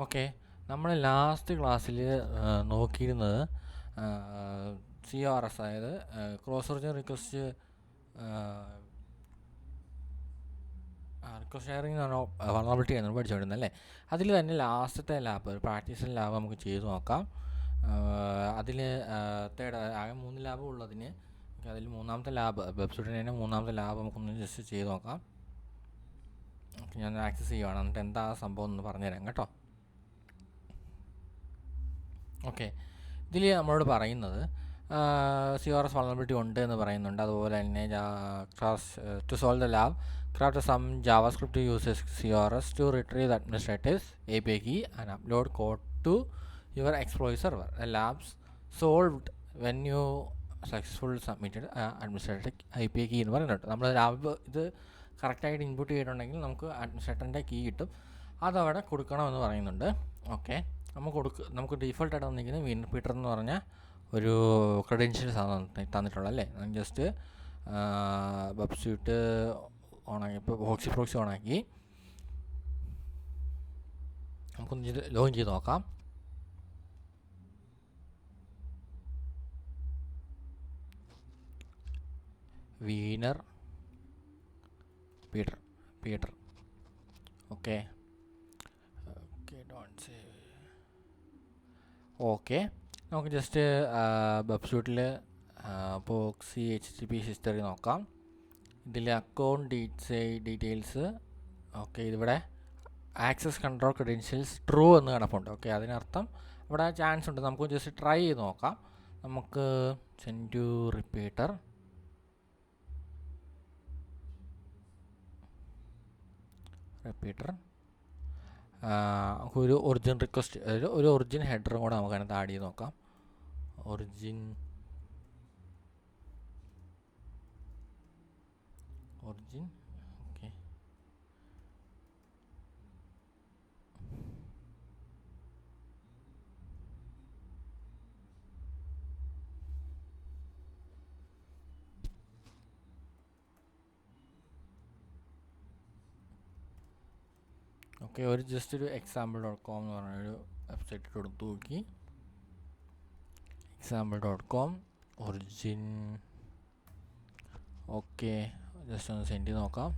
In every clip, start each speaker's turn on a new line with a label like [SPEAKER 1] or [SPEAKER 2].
[SPEAKER 1] Okay, നമ്മൾ last ക്ലാസ്സിൽ നോക്കിയിരുന്നത് CRS, അതായത് cross origin request request sharing എന്ന് പറഞ്ഞാൽ വളണബിലിറ്റി ആണ് പഠിച്ചുകൊണ്ടിരുന്നത് അല്ലേ. അതിൽ തന്നെ ലാസ്റ്റത്തെ ലാബ്, ഒരു പ്രാക്ടീസ് ലാബ് നമുക്ക് ചെയ്ത് നോക്കാം. അതിൽ ആകെ 3 ലാബ് ഉള്ളതിന് അതിൽ മൂന്നാമത്തെ ലാബ്, വെബ്സൈറ്റിന് തന്നെ മൂന്നാമത്തെ ലാബ് നമുക്കൊന്ന് ജസ്റ്റ് ചെയ്ത് നോക്കാം. ഞാൻ ആക്സസ് ചെയ്യുവാണ്, എന്നിട്ട് എന്താ സംഭവം എന്ന് പറഞ്ഞുതരാം കേട്ടോ. ഓക്കെ, ഇതിൽ നമ്മളോട് പറയുന്നത് CRS വളണബിലിറ്റി ഉണ്ട് എന്ന് പറയുന്നുണ്ട്. അതുപോലെ തന്നെ to solve the lab craft some JavaScript uses CRS to retrieve the administrator's API key and upload code to your exploit server. The labs solved when you successfully submitted administrator API key എന്ന് പറയുന്നുണ്ട്. നമ്മൾ lab ഇത് കറക്റ്റായിട്ട് input ചെയ്തിട്ടുണ്ടെങ്കിൽ നമുക്ക് അഡ്മിനിസ്ട്രേറ്ററിൻ്റെ key കിട്ടും, അതവിടെ കൊടുക്കണമെന്ന് പറയുന്നുണ്ട്. ഓക്കെ, നമുക്ക് ഡീഫോൾട്ടായിട്ട് തന്നിരിക്കുന്നത് വിൻ പീറ്റർ എന്ന് പറഞ്ഞ ഒരു ക്രെഡൻഷ്യൽസ് ആണ് തന്നിട്ടുള്ളത് അല്ലേ. ഞാൻ ജസ്റ്റ് വെബ്സൈറ്റ് ഓണാക്കി, ഇപ്പോൾ പ്രോക്സി ഓണാക്കി നമുക്കൊന്ന് ലോഗിൻ ചെയ്ത് നോക്കാം. വീനർ പീറ്റർ ഓക്കെ ഓക്കെ, നമുക്ക് ജസ്റ്റ് വെബ്സൈറ്റിൽ പ്രോക്സി HTTP ഹിസ്റ്ററി നോക്കാം. ഇതിൽ അക്കൗണ്ട് ഡീറ്റെയിൽസ് ഓക്കെ, ഇതിവിടെ ആക്സസ് കൺട്രോൾ ക്രെഡൻഷ്യൽസ് ട്രൂ എന്ന് കിടപ്പുണ്ട്. ഓക്കെ, അതിനർത്ഥം ഇവിടെ ചാൻസ് ഉണ്ട്. നമുക്ക് ജസ്റ്റ് ട്രൈ ചെയ്ത് നോക്കാം. നമുക്ക് സെൻഡ് ടു റിപ്പീറ്റർ ഒരു ഒറിജിൻ റിക്വസ്റ്റ്, ഒരു ഒറിജിൻ ഹെഡറും കൂടെ നമുക്ക് അതിനകത്ത് ആഡ് ചെയ്ത് നോക്കാം. ഒറിജിൻ ഓക്കെ, ഓക്കെ, ഒരു ജസ്റ്റ് ഒരു example.com എന്ന് പറഞ്ഞൊരു വെബ്സൈറ്റ് കൊടുത്തു നോക്കി. example.com ഒറിജിൻ ഓക്കെ, ജസ്റ്റ് ഒന്ന് സെൻഡ് ചെയ്ത് നോക്കാം.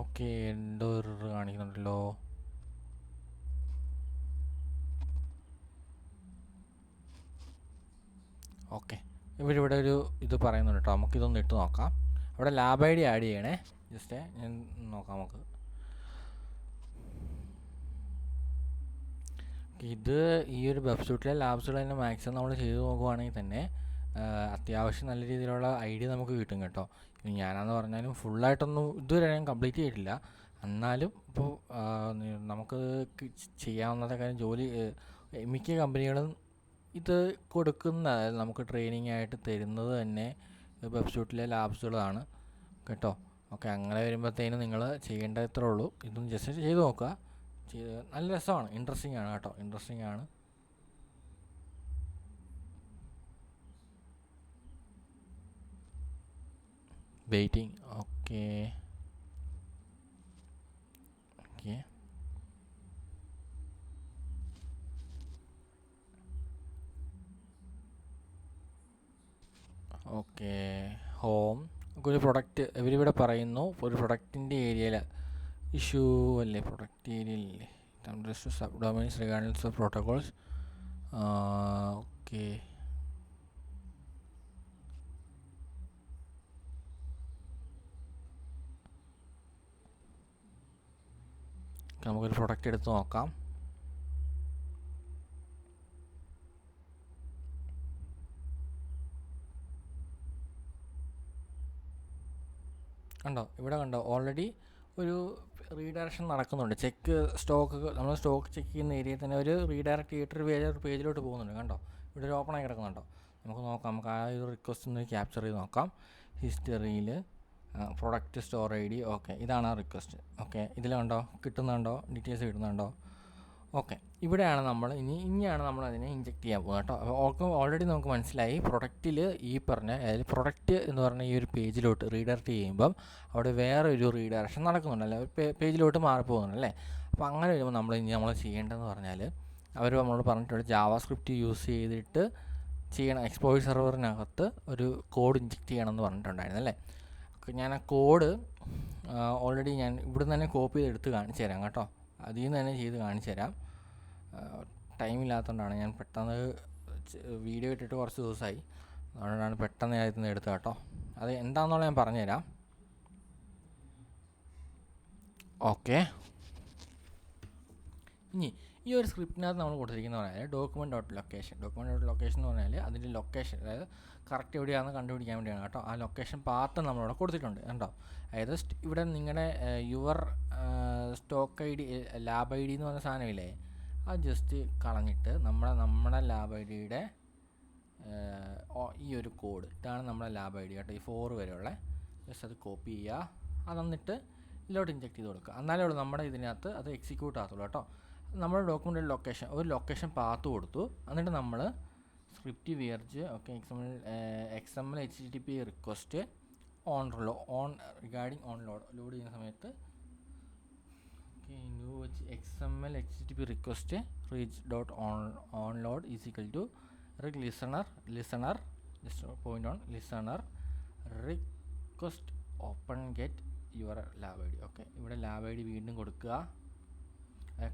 [SPEAKER 1] ഓക്കെ, എന്തോ ഒരു കാണിക്കുന്നുണ്ടല്ലോ. ഓക്കെ, ഇവരിവിടെ ഒരു ഇത് പറയുന്നുണ്ട് കേട്ടോ. നമുക്കിതൊന്ന് ഇട്ട് നോക്കാം. അവിടെ ലാബ് ID ആഡ് ചെയ്യണേ. ജസ്റ്റ് ഞാൻ നോക്കാം. നമുക്ക് ഇത് ഈ ഒരു വെബ്സൈറ്റിലെ ലാബ്സുകൾ തന്നെ മാക്സിമം നമ്മൾ ചെയ്ത് നോക്കുവാണെങ്കിൽ തന്നെ അത്യാവശ്യം നല്ല രീതിയിലുള്ള ഐഡിയ നമുക്ക് കിട്ടും കേട്ടോ. ഞാനാന്ന് പറഞ്ഞാലും ഫുള്ളായിട്ടൊന്നും ഇതുവരെ ഞാൻ കംപ്ലീറ്റ് ചെയ്തിട്ടില്ല. എന്നാലും ഇപ്പോൾ നമുക്ക് ചെയ്യാവുന്നത കാര്യം ജോലി മിക്ക കമ്പനികളും ഇത് കൊടുക്കുന്ന, നമുക്ക് ട്രെയിനിങ് ആയിട്ട് തരുന്നത് തന്നെ വെബ്സൈറ്റിലെ ലാബ്സുകളാണ് കേട്ടോ. ഓക്കെ, അങ്ങനെ വരുമ്പോഴത്തേനും നിങ്ങൾ ചെയ്യേണ്ടത് ഇത്രേ ഉള്ളൂ. ഇതൊന്ന് ജസ്റ്റ് ചെയ്ത് നോക്കുക. നല്ല രസമാണ്, ഇൻട്രസ്റ്റിംഗ് ആണ് കേട്ടോ, ഇൻട്രസ്റ്റിംഗ് ആണ്. Waiting okay okay okay home ഒരു പ്രൊഡക്റ്റ് ഇവരിവിടെ പറയുന്നു. ഒരു പ്രൊഡക്റ്റിൻ്റെ ഏരിയയിൽ ഇഷ്യൂ അല്ലേ, പ്രൊഡക്റ്റ് ഏരിയയിലല്ലേ, sub domains regardless of protocols. Okay, നമുക്കൊരു പ്രൊഡക്റ്റ് എടുത്ത് നോക്കാം. കണ്ടോ, ഇവിടെ കണ്ടോ, ഓൾറെഡി ഒരു റീഡയറക്ഷൻ നടക്കുന്നുണ്ട്. സ്റ്റോക്ക് നമ്മൾ സ്റ്റോക്ക് ചെക്ക് ചെയ്യുന്ന ഏരിയയിൽ തന്നെ ഒരു റീഡയറക്റ്റ് ചെയ്തിട്ട് പേജിലോട്ട് പോകുന്നുണ്ട്. കണ്ടോ, ഇവിടെ ഒരു ഓപ്പണായി കിടക്കുന്നുണ്ടോ? നമുക്ക് നോക്കാം. നമുക്ക് ആ ഒരു റിക്വസ്റ്റ് ഒന്ന് ക്യാപ്ചർ ചെയ്ത് നോക്കാം. ഹിസ്റ്ററിയിൽ product store I D. Okay, ഇതാണ് ആ റിക്വസ്റ്റ്. ഓക്കെ, ഇതിലുണ്ടോ, കിട്ടുന്നുണ്ടോ, ഡീറ്റെയിൽസ് കിട്ടുന്നുണ്ടോ? ഓക്കെ, ഇവിടെയാണ് നമ്മൾ ഇനിയാണ് നമ്മൾ അതിനെ ഇഞ്ചെക്ട് ചെയ്യാൻ പോകുന്നത് കേട്ടോ. അപ്പോൾ ഓൾറെഡി നമുക്ക് മനസ്സിലായി പ്രൊഡക്റ്റിൽ ഈ പറഞ്ഞ, അതായത് പ്രൊഡക്റ്റ് എന്ന് പറഞ്ഞ ഈ ഒരു പേജിലോട്ട് റീഡയറക്റ്റ് ചെയ്യുമ്പം അവിടെ വേറെ ഒരു റീഡയറക്ഷൻ നടക്കുന്നുണ്ടല്ലേ, ഒരു പേജിലോട്ട് മാറിപ്പോകുന്നുണ്ടല്ലേ. അപ്പോൾ അങ്ങനെ വരുമ്പോൾ നമ്മൾ ചെയ്യേണ്ടതെന്ന് പറഞ്ഞാൽ, അവർ നമ്മളോട് പറഞ്ഞിട്ടുണ്ട് ജാവാസ്ക്രിപ്റ്റ് യൂസ് ചെയ്തിട്ട് ചെയ്യണം, എക്സ്പ്ലോയിറ്റ് സെർവറിനകത്ത് ഒരു കോഡ് ഇഞ്ചെക്ട് ചെയ്യണമെന്ന് പറഞ്ഞിട്ടുണ്ടായിരുന്നു അല്ലേ. ഞാൻ ആ കോഡ് ഓൾറെഡി ഞാൻ ഇവിടെ നിന്ന് തന്നെ കോപ്പി ചെയ്ത് എടുത്ത് കാണിച്ചു തരാം കേട്ടോ. അതിൽ നിന്ന് തന്നെ ചെയ്ത് കാണിച്ചു തരാം. ടൈമില്ലാത്തതുകൊണ്ടാണ് ഞാൻ പെട്ടെന്ന് വീഡിയോ ഇട്ടിട്ട് കുറച്ച് ദിവസമായി, അതുകൊണ്ടാണ് പെട്ടെന്ന് ഞാൻ ഇതിൽ നിന്ന് എടുത്തത് കേട്ടോ. അത് എന്താണെന്നുള്ള ഞാൻ പറഞ്ഞുതരാം. ഓക്കെ, ഇനി ഈ ഒരു സ്ക്രിപ്റ്റിനകത്ത് നമ്മൾ കൊടുത്തിരിക്കുന്ന പറഞ്ഞാൽ ഡോക്യുമെൻറ്റ് ഡോട്ട് ലൊക്കേഷൻ എന്ന് പറഞ്ഞാൽ അതിൻ്റെ ലൊക്കേഷൻ, അതായത് കറക്റ്റ് എവിടെയാണെന്ന് കണ്ടുപിടിക്കാൻ വേണ്ടിയാണ് കേട്ടോ. ആ ലൊക്കേഷൻ പാത്ത് നമ്മളിവിടെ കൊടുത്തിട്ടുണ്ട് കേട്ടോ. അതായത് ഇവിടെ നിങ്ങളുടെ your stock I D, lab I D എന്ന് പറഞ്ഞ സാധനമില്ലേ, അത് ജസ്റ്റ് കളഞ്ഞിട്ട് നമ്മുടെ ലാബ് ഐ ഡിയുടെ ഈ ഒരു കോഡ്, ഇതാണ് നമ്മുടെ ലാബ് ഐ ഡി കേട്ടോ, ഈ 4 വരെയുള്ള. ജസ്റ്റ് അത് കോപ്പി ചെയ്യുക, അതെന്നിട്ട് ഇതിലോട്ട് ഇഞ്ചെക്ട് ചെയ്ത് കൊടുക്കുക. എന്നാലേ ഉള്ളൂ നമ്മുടെ ഇതിനകത്ത് അത് എക്സിക്യൂട്ട് ആകത്തുള്ളൂ കേട്ടോ. നമ്മുടെ ഡോക്യുമെൻ്റ് ഒരു ലൊക്കേഷൻ പാത്ത് കൊടുത്തു. എന്നിട്ട് നമ്മൾ സ്ക്രിപ്റ്റ് വിയർജ് XML HTTP request on regarding load ചെയ്യുന്ന സമയത്ത് new XML HTTP request reach dot on load is equal to listener just point on listener request open get your lab I D. Okay, ഇവിടെ lab I D വീണ്ടും കൊടുക്കുക.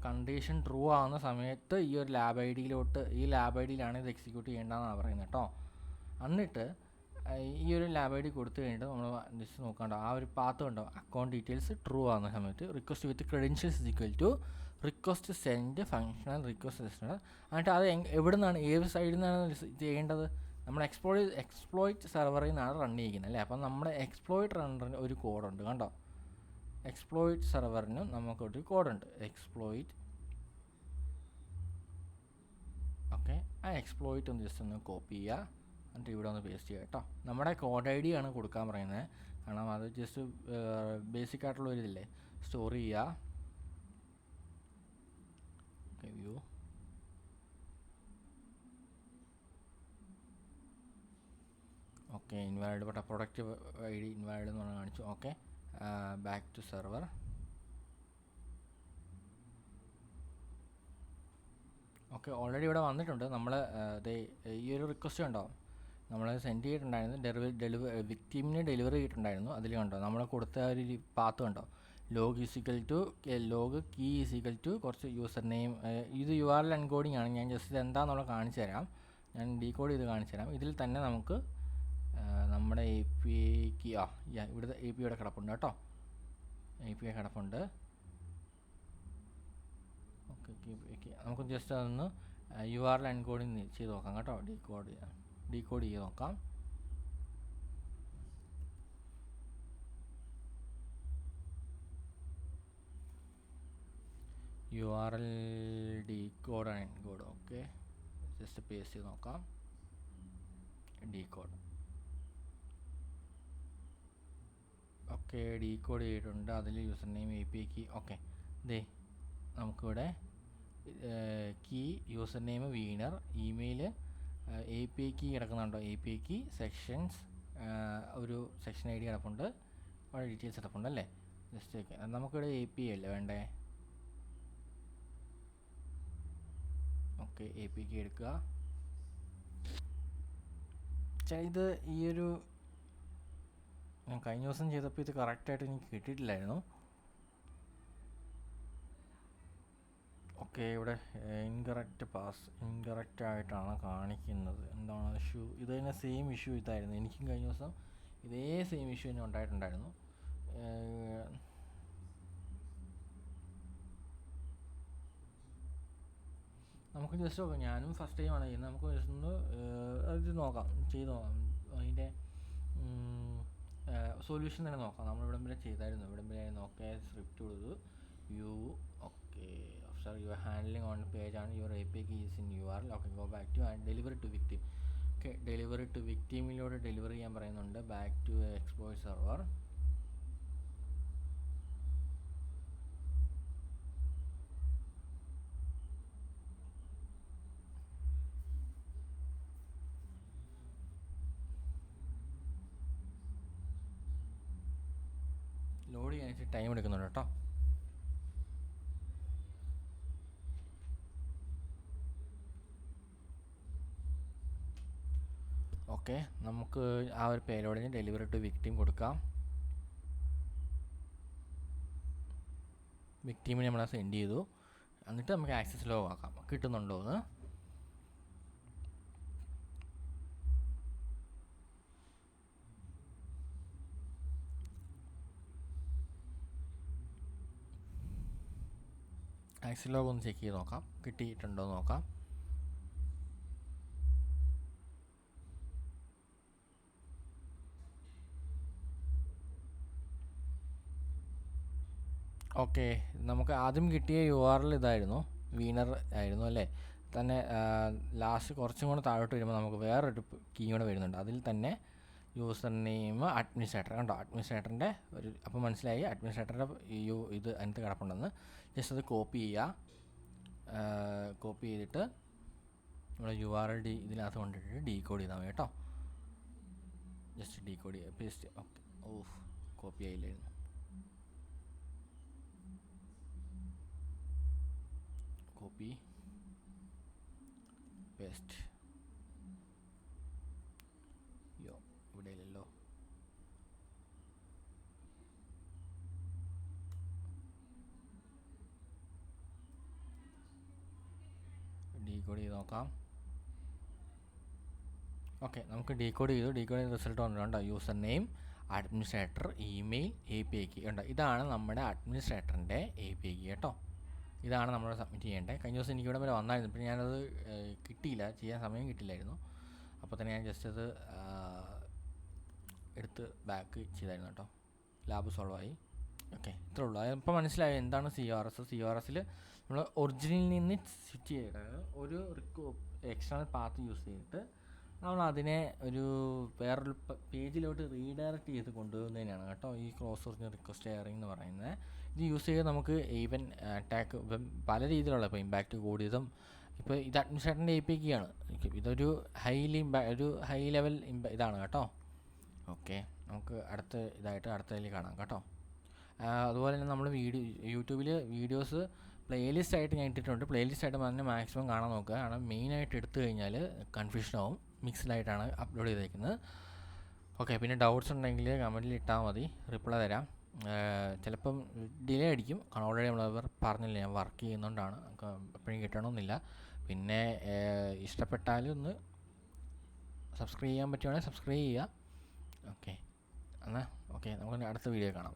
[SPEAKER 1] Condition true ആവുന്ന സമയത്ത് ഈ ഒരു lab I ഡിയിലാണ് ഇത് execute ചെയ്യേണ്ടതെന്നാണ് പറയുന്നത് കേട്ടോ. എന്നിട്ട് ഈ ഒരു ലാബ് ഐ ഡി കൊടുത്തു കഴിഞ്ഞിട്ട് നമ്മൾ ജസ്റ്റ് നോക്കാണ്ടോ, ആ ഒരു പാത്ത് കണ്ടോ, അക്കൗണ്ട് ഡീറ്റെയിൽസ് ട്രൂ ആവുന്ന സമയത്ത് request with credentials is equal to request send functional request lister. എന്നിട്ട് അത് എവിടെ നിന്നാണ്, ഏത് സൈഡിൽ നിന്നാണ് ചെയ്യേണ്ടത്? നമ്മൾ എക്സ്പ്ലോയിറ്റ് സെർവറിൽ നിന്നാണ് റൺ ചെയ്യിക്കുന്നത് അല്ലേ. അപ്പം നമ്മുടെ എക്സ്പ്ലോയിറ്റ് റണ്ണറിന് ഒരു കോഡുണ്ട് കണ്ടോ. എക്സ്പ്ലോയിറ്റ് സെർവറിനും നമുക്കൊരു കോഡുണ്ട്, എക്സ്പ്ലോയിറ്റ്. ഓക്കെ, ആ എക്സ്പ്ലോയിറ്റ് ഒന്ന് ജസ്റ്റ് ഒന്ന് കോപ്പി ചെയ്യുക, എന്നിട്ട് ഇവിടെ ഒന്ന് പേസ്റ്റ് ചെയ്യുക കേട്ടോ. നമ്മുടെ കോഡ് ഐ ഡി ആണ് കൊടുക്കാൻ പറയുന്നത്, കാരണം അത് ജസ്റ്റ് ബേസിക് ആയിട്ടുള്ള ഒരു ഇതില്ലേ, സ്റ്റോർ ചെയ്യുക. Okay, view. Okay, invalid product I D invalid എന്ന് പറഞ്ഞ് കാണിച്ചു. Okay, back to server. Okay, already ഇവിടെ വന്നിട്ടുണ്ട്. നമ്മൾ ഈ ഒരു റിക്വസ്റ്റ് കണ്ടോ, നമ്മൾ സെൻഡ് ചെയ്തിട്ടുണ്ടായിരുന്നു, വിക്ടിമിന് ഡെലിവറി ചെയ്തിട്ടുണ്ടായിരുന്നു. അതിൽ കണ്ടോ നമ്മൾ കൊടുത്ത ഒരു പാത്ത് കണ്ടോ, log key is equal to കുറച്ച് യൂസർ നെയിം. ഇത് URL എൻകോഡിംഗ് ആണ്. ഞാൻ ജസ്റ്റ് ഇത് എന്താണെന്നുള്ളത് കാണിച്ചു തരാം, ഞാൻ ഡീകോഡ് ചെയ്ത് കാണിച്ചു തരാം. ഇതിൽ തന്നെ നമുക്ക് നമ്മുടെ API ഇവിടുത്തെ API ഇവിടെ കിടപ്പുണ്ട് കേട്ടോ, API കിടപ്പുണ്ട്. ഓക്കെ, നമുക്ക് ജസ്റ്റ് അതൊന്ന് URL എൻകോഡിങ് ചെയ്ത് നോക്കാം കേട്ടോ, ഡീകോഡ് ചെയ്ത് നോക്കാം. URL decode and encode. Okay, just paste ചെയ്ത് നോക്കാം, ഡീകോഡ്. ഓക്കെ, ഡീകോഡ് ചെയ്തിട്ടുണ്ട്. അതിൽ username API key. Okay, നമുക്കിവിടെ കീ യൂസർ നെയിം വീണർ, ഇമെയിൽ API കീ കിടക്കുന്നുണ്ടോ, API കീ സെക്ഷൻസ്, ഒരു സെക്ഷൻ ID കിടപ്പുണ്ട്, അവിടെ ഡീറ്റെയിൽസ് കിടപ്പുണ്ട് അല്ലേ. ജസ്റ്റ് നമുക്കിവിടെ API അല്ലേ വേണ്ടേ. ഓക്കെ, API കീ എടുക്കുക. ഇത് ഈ ഒരു ഞാൻ കഴിഞ്ഞ ദിവസം ചെയ്തപ്പോൾ ഇത് കറക്റ്റായിട്ട് എനിക്ക് കിട്ടിയിട്ടില്ലായിരുന്നു. ഓക്കെ, ഇവിടെ ഇൻകറക്റ്റ് ആയിട്ടാണ് കാണിക്കുന്നത്. എന്താണ് ഇഷ്യൂ? ഇത് തന്നെ സെയിം ഇഷ്യൂ ഇതായിരുന്നു, എനിക്കും കഴിഞ്ഞ ദിവസം ഇതേ സെയിം ഇഷ്യൂ തന്നെ ഉണ്ടായിട്ടുണ്ടായിരുന്നു. നമുക്ക് ജസ്റ്റ് നോക്കാം, ഞാനും ഫസ്റ്റ് ടൈമാണ് ചെയ്യുന്നത്. നമുക്ക് ജസ്റ്റ് ഒന്ന് അത് ചെയ്ത് നോക്കാം. അതിൻ്റെ സൊല്യൂഷൻ തന്നെ നോക്കാം. നമ്മൾ ഇവിടം വരെ ചെയ്തായിരുന്നു. ഇവിടം വരെ നോക്കിയ സ്ക്രിപ്റ്റ് കൊടുത്തു. You okay sir your handling on page ആണ് your API key is in URL. Okay go back to and delivery to victim. Okay delivery to വിക്ടിമിലൂടെ ഡെലിവറി ചെയ്യാൻ പറയുന്നുണ്ട്. Back to exploit server. Load ചെയ്യാൻ time എടുക്കുന്നുണ്ട് കേട്ടോ. Okay നമുക്ക് ആ ഒരു പേലോഡിന് ഡെലിവറി ടു വിക്ടിം കൊടുക്കാം. വിക്ടിമിന് നമ്മൾ സെൻഡ് ചെയ്തു. എന്നിട്ട് നമുക്ക് ആക്സസ് ലോ ആക്കാം, കിട്ടുന്നുണ്ടോ എന്ന്. ആക്സസ് ലോഗ് ഒന്ന് ചെക്ക് ചെയ്ത് നോക്കാം, കിട്ടിയിട്ടുണ്ടോ എന്ന് നോക്കാം. ഓക്കെ നമുക്ക് ആദ്യം കിട്ടിയ URL ഇതായിരുന്നു, വീനർ ആയിരുന്നു അല്ലേ. തന്നെ ലാസ്റ്റ് കുറച്ചും കൂടെ താഴോട്ട് വരുമ്പോൾ നമുക്ക് വേറൊരു കീ കൂടെ വരുന്നുണ്ട്. അതിൽ തന്നെ യൂസർ നെയിം അഡ്മിനിസ്ട്രേറ്റർ കണ്ടോ, അഡ്മിനിസ്ട്രേറ്ററിൻ്റെ ഒരു അപ്പോൾ മനസ്സിലായി അഡ്മിനിസ്ട്രേറ്ററുടെ ഇത് അതിനകത്ത് കിടപ്പുണ്ടെന്ന്. ജസ്റ്റ് അത് കോപ്പി ചെയ്യുക. കോപ്പി ചെയ്തിട്ട് നമ്മുടെ URL ഇതിനകത്ത് കൊണ്ടിട്ട് ഡീകോഡ് ചെയ്താൽ മതി കേട്ടോ. ജസ്റ്റ് ഡീകോഡ് ചെയ്യുക, പേസ്റ്റ്. ഓക്കെ കോപ്പി ആയില്ലായിരുന്നു. Copy paste. ഇവിടെ ഇല്ലല്ലോ. ഡീകോഡ് ചെയ്ത് നോക്കാം. ഓക്കെ നമുക്ക് ഡീകോഡ് ചെയ്തു. ഡീകോഡ് ചെയ്ത റിസൾട്ട് വന്നിട്ടുണ്ട്. User name, administrator, email, API key ഉണ്ട്. ഇതാണ് നമ്മുടെ അഡ്മിനിസ്ട്രേറ്ററിൻ്റെ API കീ കേട്ടോ. ഇതാണ് നമ്മൾ സബ്മിറ്റ് ചെയ്യേണ്ടത്. കഴിഞ്ഞ ദിവസം എനിക്ക് ഇവിടെ വരെ വന്നായിരുന്നു. പിന്നെ ഞാനത് കിട്ടിയില്ല, ചെയ്യാൻ സമയം കിട്ടില്ലായിരുന്നു. അപ്പോൾ തന്നെ ഞാൻ ജസ്റ്റ് അത് എടുത്ത് ബാക്ക് ചെയ്തായിരുന്നു കേട്ടോ. ലാബ് സോൾവ് ആയി. ഓക്കെ ഇത്രേ ഉള്ളൂ. അതിപ്പോൾ മനസ്സിലായി എന്താണ് CRS. CRSൽ നമ്മൾ ഒറിജിനിൽ നിന്ന് സ്വിച്ച് ചെയ്തിട്ട് ഒരു എക്സ്റ്റേണൽ പാത്ത് യൂസ് ചെയ്തിട്ട് നമ്മൾ അതിനെ ഒരു വേറൊരു പേജിലോട്ട് റീഡയറക്റ്റ് ചെയ്ത് കൊണ്ടുപോകുന്നതിനാണ് കേട്ടോ ഈ ക്രോസ് ഒറിജിനൽ റിക്വസ്റ്റ് ഷെയറിംഗ് എന്ന് പറയുന്നത്. ഇത് യൂസ് ചെയ്ത് നമുക്ക് ഈവൻ അറ്റാക്ക് പല രീതിയിലുള്ള ഇപ്പോൾ ഇമ്പാക്റ്റ് കൂടിയതും. ഇപ്പോൾ ഇത് അഡ്മിനിസ്ട്രേറ്ററിൻ്റെ API കീ ആണ്. ഇതൊരു ഒരു ഹൈ ലെവൽ ഇതാണ് കേട്ടോ. ഓക്കെ നമുക്ക് അടുത്തതിൽ കാണാം കേട്ടോ. അതുപോലെ തന്നെ നമ്മൾ യൂട്യൂബിൽ വീഡിയോസ് പ്ലേലിസ്റ്റ് ആയിട്ട് ഞാൻ ഇട്ടിട്ടുണ്ട്. പ്ലേലിസ്റ്റ് ആയിട്ട് തന്നെ മാക്സിമം കാണാൻ നോക്കുക. കാരണം മെയിനായിട്ട് എടുത്തു കഴിഞ്ഞാൽ കൺഫ്യൂഷൻ ആവും. മിക്സ്ഡായിട്ടാണ് അപ്ലോഡ് ചെയ്തേക്കുന്നത്. ഓക്കെ പിന്നെ ഡൗട്ട്സ് ഉണ്ടെങ്കിൽ കമൻറ്റിൽ ഇട്ടാൽ മതി, റിപ്ലൈ തരാം. ചിലപ്പം ഡിലേ അടിക്കും, കാരണം ഓൾറെഡി നമ്മൾ പറഞ്ഞില്ല ഞാൻ വർക്ക് ചെയ്യുന്നതുകൊണ്ടാണ്, എപ്പോഴും കിട്ടണമെന്നില്ല. പിന്നെ ഇഷ്ടപ്പെട്ടാൽ ഒന്ന് സബ്സ്ക്രൈബ് ചെയ്യാൻ പറ്റുവാണെങ്കിൽ സബ്സ്ക്രൈബ് ചെയ്യുക. ഓക്കെ എന്നാൽ ഓക്കെ നമുക്ക് അടുത്ത വീഡിയോ കാണാം.